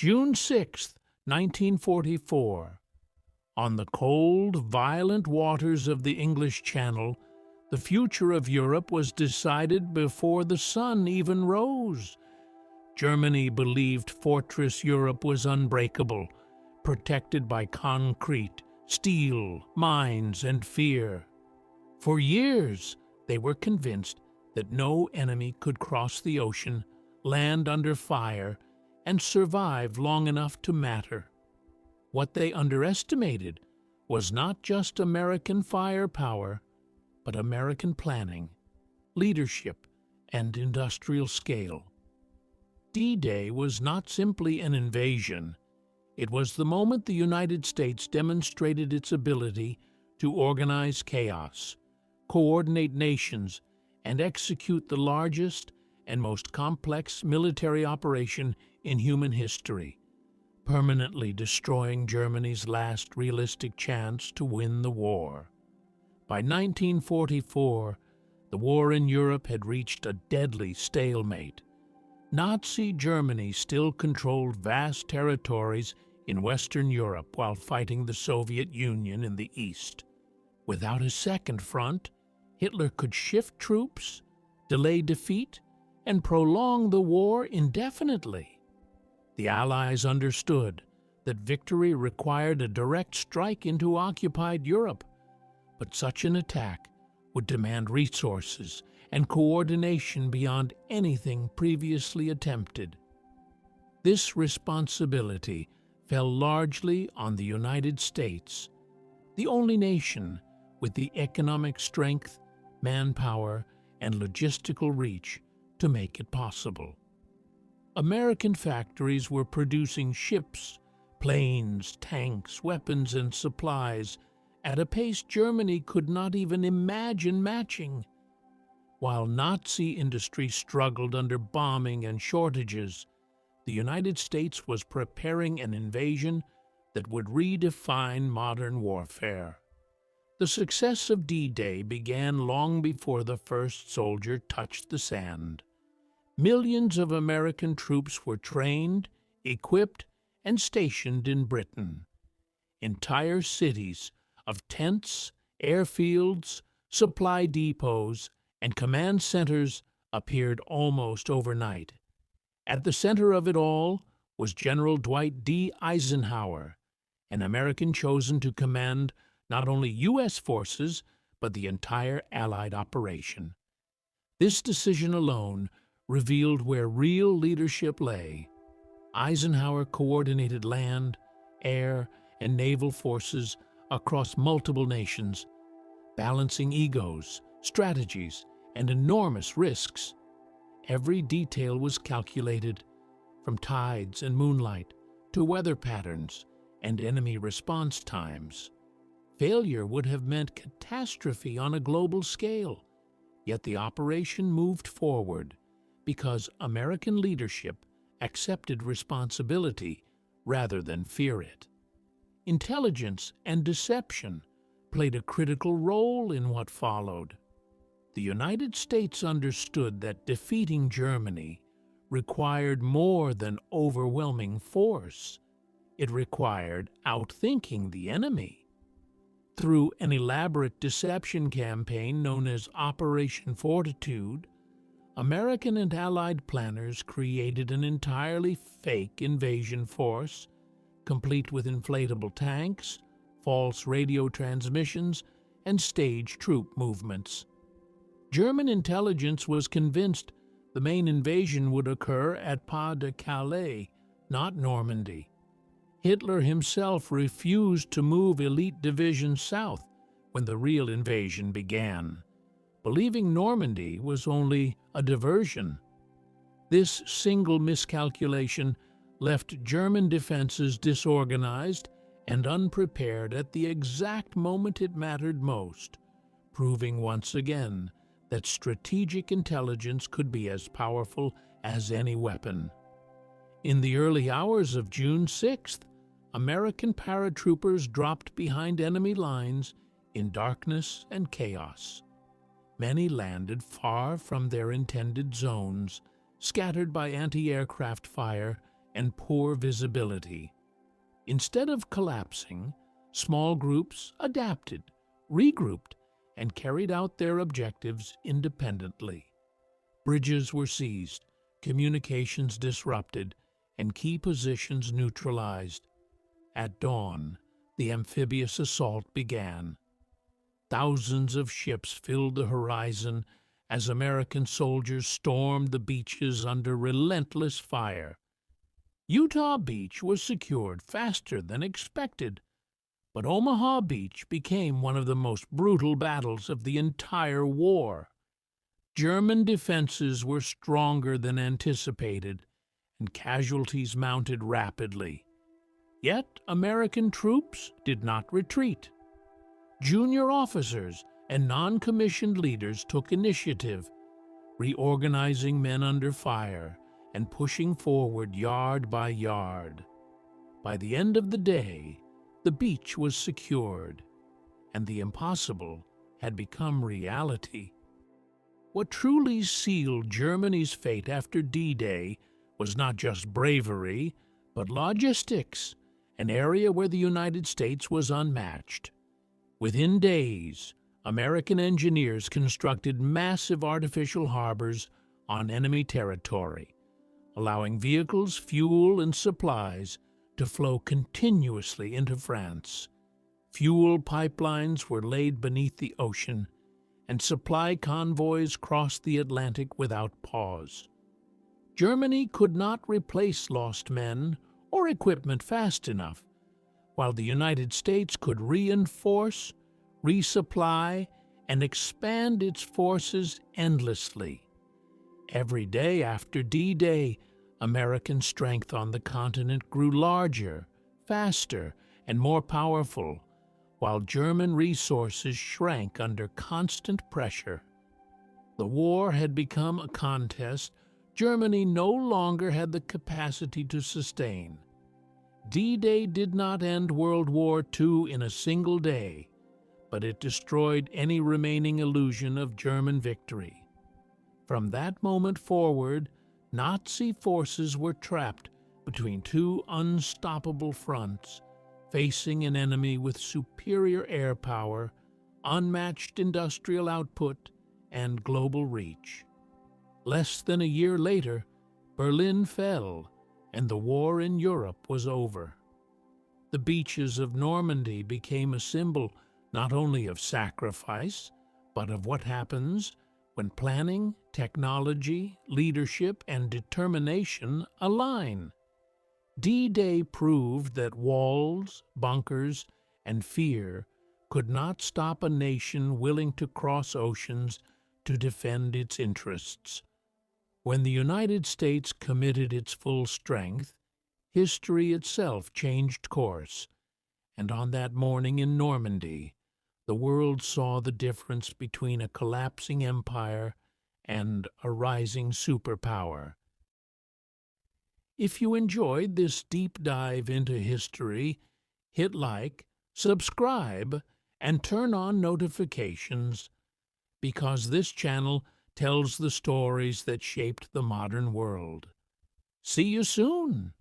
June 6, 1944. On the cold, violent waters of the English Channel, the future of Europe was decided before the sun even rose. Germany believed Fortress Europe was unbreakable, protected by concrete, steel, mines, and fear. For years, they were convinced that no enemy could cross the ocean, land under fire, and survive long enough to matter. What they underestimated was not just American firepower, but American planning, leadership, and industrial scale. D-Day was not simply an invasion. It was the moment the United States demonstrated its ability to organize chaos, coordinate nations, and execute the largest and most complex military operation in human history, permanently destroying Germany's last realistic chance to win the war. By 1944, the war in Europe had reached a deadly stalemate. Nazi Germany still controlled vast territories in Western Europe while fighting the Soviet Union in the East. Without a second front, Hitler could shift troops, delay defeat, and prolong the war indefinitely. The Allies understood that victory required a direct strike into occupied Europe, but such an attack would demand resources and coordination beyond anything previously attempted. This responsibility fell largely on the United States, the only nation with the economic strength, manpower, and logistical reach to make it possible. American factories were producing ships, planes, tanks, weapons, and supplies at a pace Germany could not even imagine matching. While Nazi industry struggled under bombing and shortages, the United States was preparing an invasion that would redefine modern warfare. The success of D-Day began long before the first soldier touched the sand. Millions of American troops were trained, equipped, and stationed in Britain. Entire cities of tents, airfields, supply depots, and command centers appeared almost overnight. At the center of it all was General Dwight D. Eisenhower, an American chosen to command not only U.S. forces, but the entire Allied operation. This decision alone revealed where real leadership lay. Eisenhower coordinated land, air, and naval forces across multiple nations, balancing egos, strategies, and enormous risks. Every detail was calculated, from tides and moonlight to weather patterns and enemy response times. Failure would have meant catastrophe on a global scale, yet the operation moved forward because American leadership accepted responsibility rather than fear it. Intelligence and deception played a critical role in what followed. The United States understood that defeating Germany required more than overwhelming force. It required outthinking the enemy. Through an elaborate deception campaign known as Operation Fortitude, American and Allied planners created an entirely fake invasion force, complete with inflatable tanks, false radio transmissions, and staged troop movements. German intelligence was convinced the main invasion would occur at Pas-de-Calais, not Normandy. Hitler himself refused to move elite divisions south when the real invasion began, believing Normandy was only a diversion. This single miscalculation left German defenses disorganized and unprepared at the exact moment it mattered most, proving once again that strategic intelligence could be as powerful as any weapon. In the early hours of June 6th, American paratroopers dropped behind enemy lines in darkness and chaos. Many landed far from their intended zones, scattered by anti-aircraft fire and poor visibility. Instead of collapsing, small groups adapted, regrouped, and carried out their objectives independently. Bridges were seized, communications disrupted, and key positions neutralized. At dawn, the amphibious assault began. Thousands of ships filled the horizon as American soldiers stormed the beaches under relentless fire. Utah Beach was secured faster than expected, but Omaha Beach became one of the most brutal battles of the entire war. German defenses were stronger than anticipated, and casualties mounted rapidly. Yet American troops did not retreat. Junior officers and non-commissioned leaders took initiative, reorganizing men under fire and pushing forward yard by yard. By the end of the day, the beach was secured, and the impossible had become reality. What truly sealed Germany's fate after D-Day was not just bravery, but logistics, an area where the United States was unmatched. Within days, American engineers constructed massive artificial harbors on enemy territory, allowing vehicles, fuel, and supplies to flow continuously into France. Fuel pipelines were laid beneath the ocean, and supply convoys crossed the Atlantic without pause. Germany could not replace lost men or equipment fast enough, while the United States could reinforce, resupply, and expand its forces endlessly. Every day after D-Day, American strength on the continent grew larger, faster, and more powerful, while German resources shrank under constant pressure. The war had become a contest Germany no longer had the capacity to sustain. D-Day did not end World War II in a single day, but it destroyed any remaining illusion of German victory. From that moment forward, Nazi forces were trapped between two unstoppable fronts, facing an enemy with superior air power, unmatched industrial output, and global reach. Less than a year later, Berlin fell, and the war in Europe was over. The beaches of Normandy became a symbol not only of sacrifice, but of what happens when planning, technology, leadership, and determination align. D-Day proved that walls, bunkers, and fear could not stop a nation willing to cross oceans to defend its interests. When the United States committed its full strength, history itself changed course, and on that morning in Normandy, the world saw the difference between a collapsing empire and a rising superpower. If you enjoyed this deep dive into history, hit like, subscribe, and turn on notifications, because this channel tells the stories that shaped the modern world. See you soon!